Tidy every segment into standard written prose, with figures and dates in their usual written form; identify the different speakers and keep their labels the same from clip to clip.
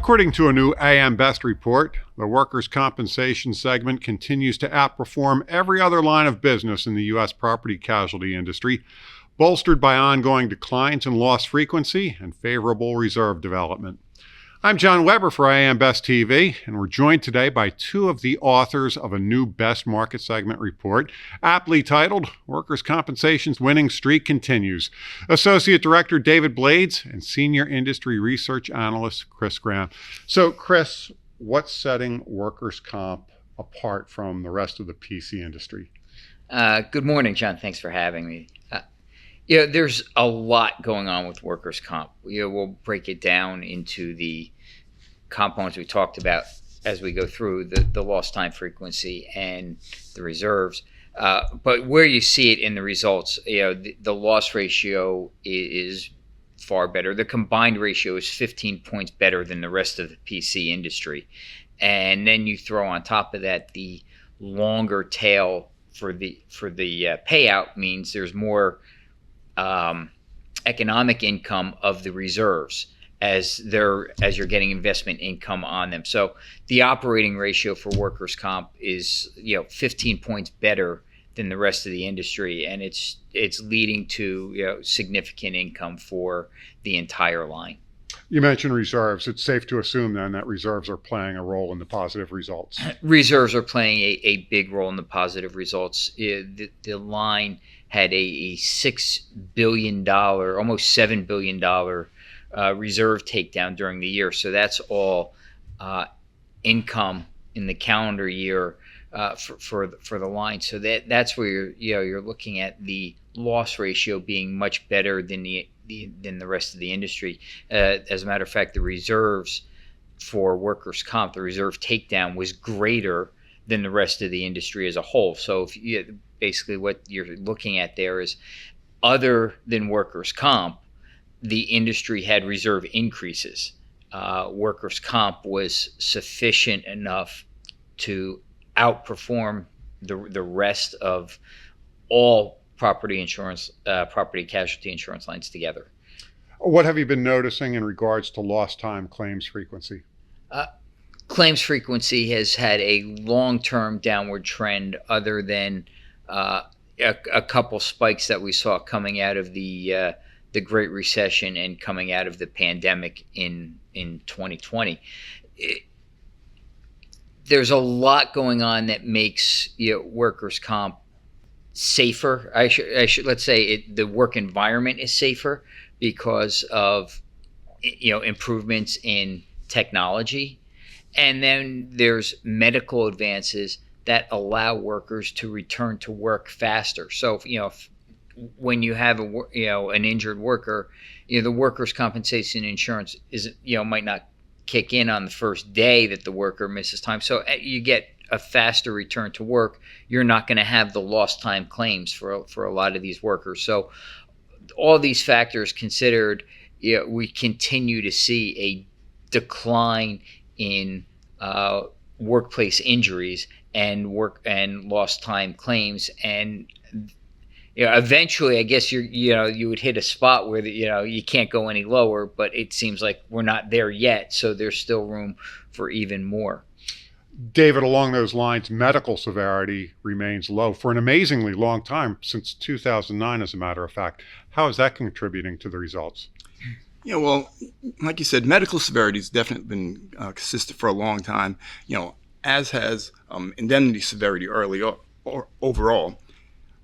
Speaker 1: According to a new AM Best report, the workers' compensation segment continues to outperform every other line of business in the U.S. property casualty industry, bolstered by ongoing declines in loss frequency and favorable reserve development. I'm John Weber for AM Best TV, and we're joined today by two of the authors of a new Best Market Segment report, aptly titled, Workers' Compensation's Winning Streak Continues. Associate Director David Blades and Senior Industry Research Analyst Chris Graham. So, Chris, what's setting workers' comp apart from the rest of the PC industry?
Speaker 2: Good morning, John. Thanks for having me. There's a lot going on with workers' comp. We'll break it down into the components we talked about as we go through the lost time frequency and the reserves. But where you see it in the results, the loss ratio is far better. The combined ratio is 15 points better than the rest of the PC industry. And then you throw on top of that the longer tail for the payout means there's more economic income of the reserves as you're getting investment income on them. So the operating ratio for workers' comp is 15 points better than the rest of the industry, and it's leading to significant income for the entire line.
Speaker 1: You mentioned reserves. It's safe to assume then that reserves are playing a role in the positive results.
Speaker 2: Reserves are playing a big role in the positive results. The line had a $6 billion, almost $7 billion reserve takedown during the year. So that's all income in the calendar year for the line. So that's where you're looking at the loss ratio being much better than the rest of the industry. As a matter of fact, the reserves for workers' comp, the reserve takedown was greater than the rest of the industry as a whole. So basically what you're looking at there is, other than workers' comp, the industry had reserve increases. Workers' comp was sufficient enough to outperform the rest of all property casualty insurance lines together.
Speaker 1: What have you been noticing in regards to lost time claims frequency?
Speaker 2: Claims frequency has had a long-term downward trend, other than a couple spikes that we saw coming out of the Great Recession and coming out of the pandemic in 2020. There's a lot going on that makes workers' comp safer. I should let's say the work environment is safer because of improvements in technology, and then there's medical advances that allow workers to return to work faster. So when you have an injured worker, the workers' compensation insurance might not kick in on the first day that the worker misses time. So you get a faster return to work. You're not going to have the lost time claims for a lot of these workers. So all these factors considered, we continue to see a decline in workplace injuries and lost time claims. And eventually, I guess you would hit a spot where you can't go any lower, but it seems like we're not there yet. So there's still room for even more.
Speaker 1: David, along those lines, medical severity remains low for an amazingly long time, since 2009, as a matter of fact. How is that contributing to the results?
Speaker 3: Yeah, well, like you said, medical severity has definitely been consistent for a long time, as has indemnity severity early or overall.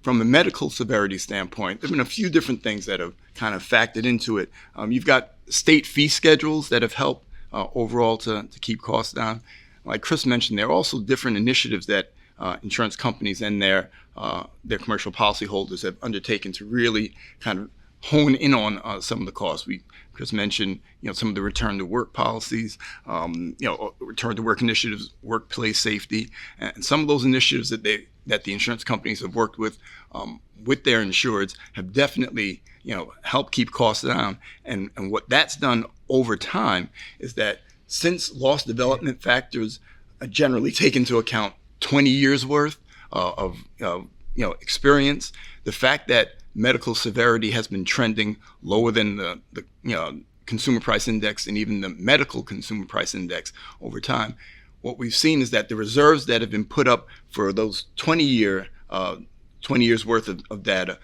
Speaker 3: From a medical severity standpoint, there have been a few different things that have kind of factored into it. You've got state fee schedules that have helped overall to keep costs down. Like Chris mentioned, there are also different initiatives that insurance companies and their commercial policyholders have undertaken to really kind of hone in on some of the costs. Chris mentioned, some of the return to work policies, return to work initiatives, workplace safety, and some of those initiatives that the insurance companies have worked with their insureds have definitely, helped keep costs down. And what that's done over time is that, since loss development factors generally take into account 20 years worth of experience, the fact that medical severity has been trending lower than the consumer price index and even the medical consumer price index over time, what we've seen is that the reserves that have been put up for those 20 years worth of data,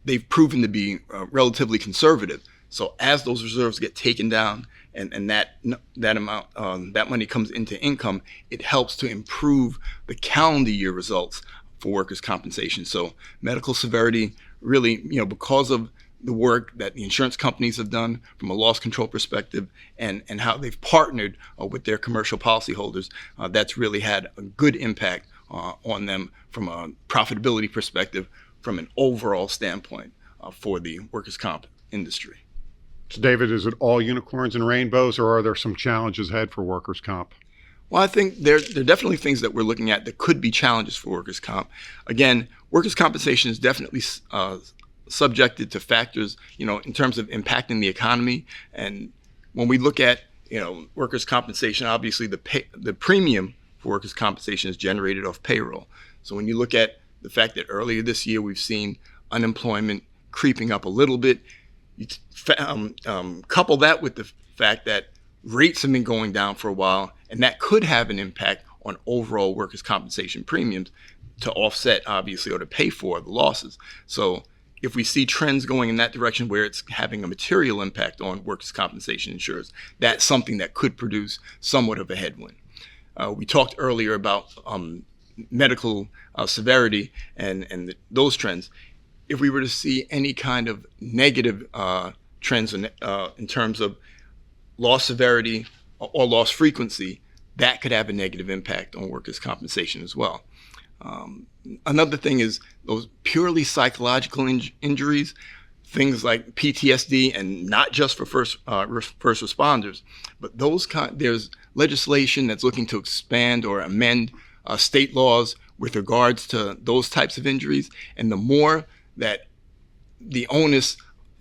Speaker 3: they've proven to be relatively conservative. So as those reserves get taken down and that amount, that money comes into income, it helps to improve the calendar year results for workers' compensation. So medical severity really, because of the work that the insurance companies have done from a loss control perspective and how they've partnered with their commercial policyholders, that's really had a good impact on them from a profitability perspective, from an overall standpoint for the workers' comp industry.
Speaker 1: So David, is it all unicorns and rainbows, or are there some challenges ahead for workers' comp?
Speaker 3: Well, I think there are definitely things that we're looking at that could be challenges for workers' comp. Again, workers' compensation is definitely subjected to factors, in terms of impacting the economy. And when we look at, workers' compensation, obviously the premium for workers' compensation is generated off payroll. So when you look at the fact that earlier this year we've seen unemployment creeping up a little bit, you couple that with the fact that rates have been going down for a while, and that could have an impact on overall workers' compensation premiums to offset, obviously, or to pay for the losses. So if we see trends going in that direction where it's having a material impact on workers' compensation insurers, that's something that could produce somewhat of a headwind. We talked earlier about medical severity and those trends. If we were to see any kind of negative trends in terms of loss severity or loss frequency, that could have a negative impact on workers' compensation as well. Another thing is those purely psychological injuries, things like PTSD, and not just for first responders, but there's legislation that's looking to expand or amend state laws with regards to those types of injuries. And the more that the onus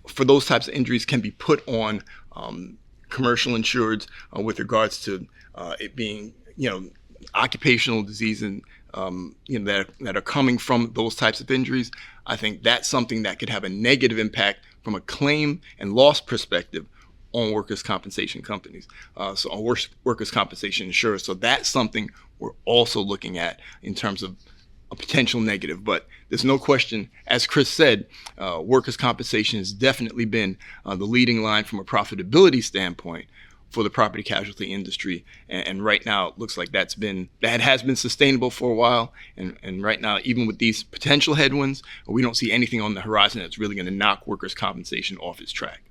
Speaker 3: for those types of injuries can be put on commercial insureds with regards to it being, occupational disease and that are coming from those types of injuries, I think that's something that could have a negative impact from a claim and loss perspective on workers' compensation companies, so on workers' compensation insurers. So that's something we're also looking at in terms of a potential negative. But there's no question, as Chris said, workers' compensation has definitely been the leading line from a profitability standpoint for the property casualty industry. And right now it looks like that has been sustainable for a while. And right now, even with these potential headwinds, we don't see anything on the horizon that's really going to knock workers' compensation off its track.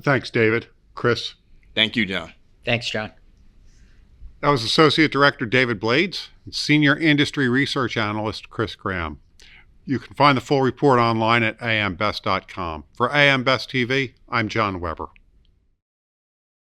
Speaker 1: Thanks, David. Chris?
Speaker 3: Thank you, John.
Speaker 2: Thanks, John.
Speaker 1: That was Associate Director David Blades and Senior Industry Research Analyst Chris Graham. You can find the full report online at ambest.com. For AM Best TV, I'm John Weber.